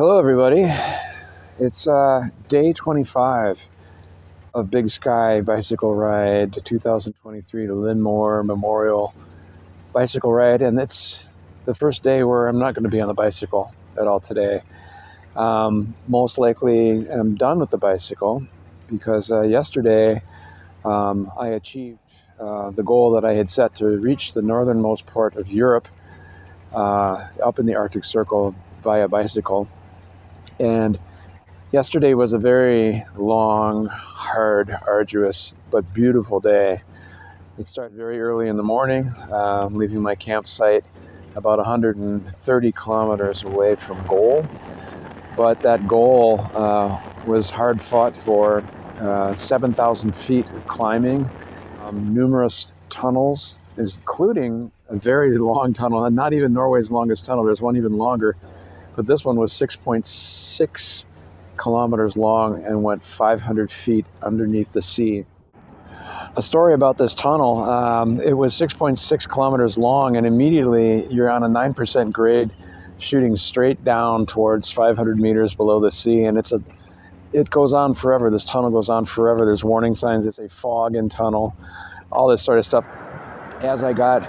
Hello, everybody. It's day 25 of Big Sky Bicycle Ride 2023 to Linmore Memorial Bicycle Ride, and it's the first day where I'm not going to be on the bicycle at all today. Most likely, I'm done with the bicycle because yesterday I achieved the goal that I had set to reach the northernmost part of Europe up in the Arctic Circle via bicycle. And yesterday was a very long, hard, arduous, but beautiful day. It started very early in the morning, leaving my campsite about 130 kilometers away from goal. But that goal was hard fought for, 7,000 feet of climbing, numerous tunnels, including a very long tunnel, and not even Norway's longest tunnel. There's one even longer, but this one was 6.6 kilometers long and went 500 feet underneath the sea. A story about this tunnel, it was 6.6 kilometers long, and immediately you're on a 9% grade shooting straight down towards 500 meters below the sea, and it goes on forever. This tunnel goes on forever. There's warning signs. It's a fog in tunnel, all this sort of stuff. As I got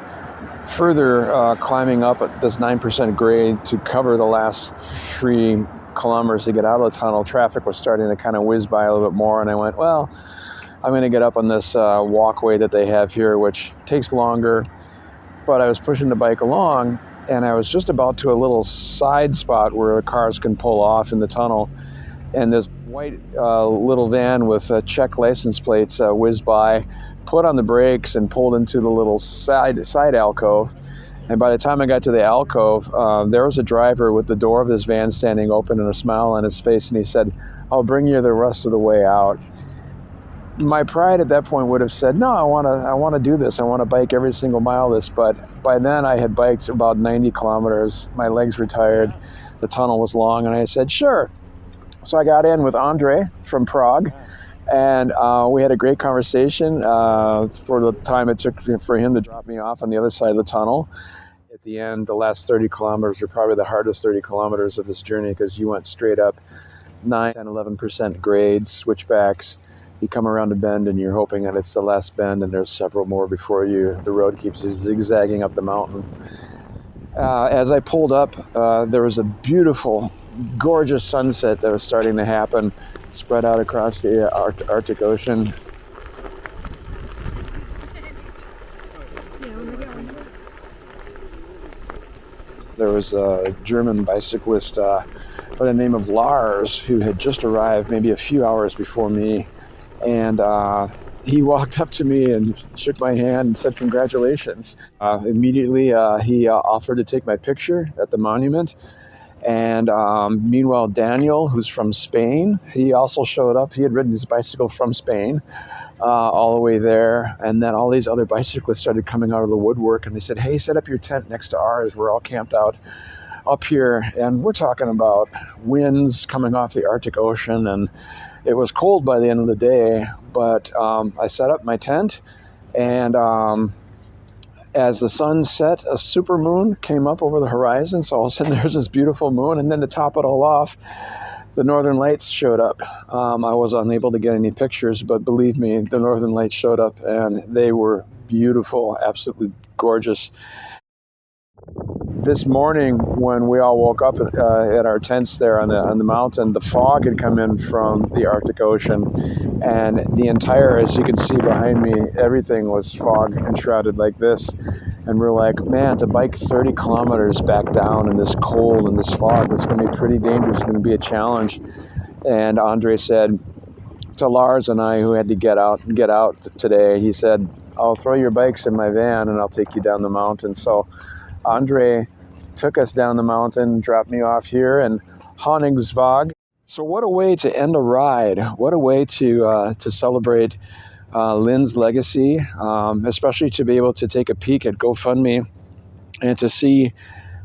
further climbing up at this 9% grade to cover the last 3 kilometers to get out of the tunnel, traffic was starting to kind of whiz by a little bit more, and I went, well, I'm going to get up on this walkway that they have here, which takes longer. But I was pushing the bike along, and I was just about to a little side spot where the cars can pull off in the tunnel, and this white little van with Czech license plates whizzed by, put on the brakes, and pulled into the little side alcove. And by the time I got to the alcove, there was a driver with the door of his van standing open and a smile on his face, and he said, "I'll bring you the rest of the way out." My pride at that point would have said, "No, I want to do this. I want to bike every single mile of this." But by then I had biked about 90 kilometers. My legs were tired. The tunnel was long, and I said, "Sure." So I got in with Andre from Prague, and we had a great conversation for the time it took for him to drop me off on the other side of the tunnel. At the end, the last 30 kilometers were probably the hardest 30 kilometers of this journey because you went straight up 9, 10, 11% grades, switchbacks. You come around a bend and you're hoping that it's the last bend, and there's several more before you. The road keeps zigzagging up the mountain. As I pulled up, there was a beautiful, gorgeous sunset that was starting to happen, spread out across the Arctic Ocean. There was a German bicyclist by the name of Lars who had just arrived maybe a few hours before me, and he walked up to me and shook my hand and said, "Congratulations." Immediately he offered to take my picture at the monument. And meanwhile, Daniel, who's from Spain, he also showed up. He had ridden his bicycle from Spain all the way there. And then all these other bicyclists started coming out of the woodwork, and they said, "Hey, set up your tent next to ours. We're all camped out up here." And we're talking about winds coming off the Arctic Ocean, and it was cold by the end of the day. But I set up my tent, and as the sun set, a supermoon came up over the horizon. So all of a sudden there's this beautiful moon, and then to top it all off, the Northern Lights showed up. I was unable to get any pictures, but believe me, the Northern Lights showed up, and they were beautiful, absolutely gorgeous. This morning, when we all woke up at our tents there on the mountain, the fog had come in from the Arctic Ocean, and the entire, as you can see behind me, everything was fog enshrouded like this. And we're like, man, to bike 30 kilometers back down in this cold and this fog, it's going to be pretty dangerous. It's going to be a challenge. And Andre said to Lars and I, who had to get out today, he said, "I'll throw your bikes in my van and I'll take you down the mountain." So Andre took us down the mountain, dropped me off here in Honningsvåg. So what a way to end a ride. What a way to celebrate Lynn's legacy, especially to be able to take a peek at GoFundMe and to see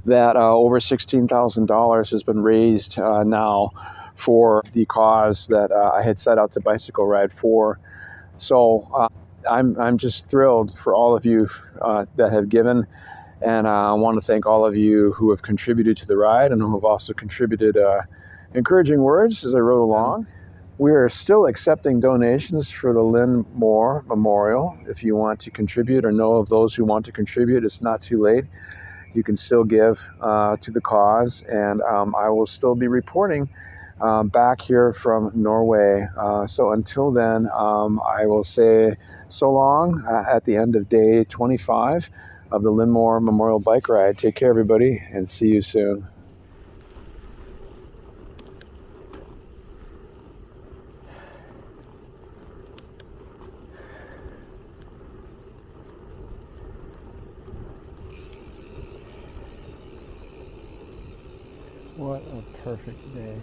that over $16,000 has been raised now for the cause that I had set out to bicycle ride for. So I'm just thrilled for all of you that have given. And I want to thank all of you who have contributed to the ride and who have also contributed encouraging words as I rode along. We are still accepting donations for the Lynn Moore Memorial. If you want to contribute or know of those who want to contribute, it's not too late. You can still give to the cause, and I will still be reporting back here from Norway. So until then, I will say so long at the end of day 25 of the Lynn Moore Memorial Bike Ride. Take care, everybody, and see you soon. What a perfect day.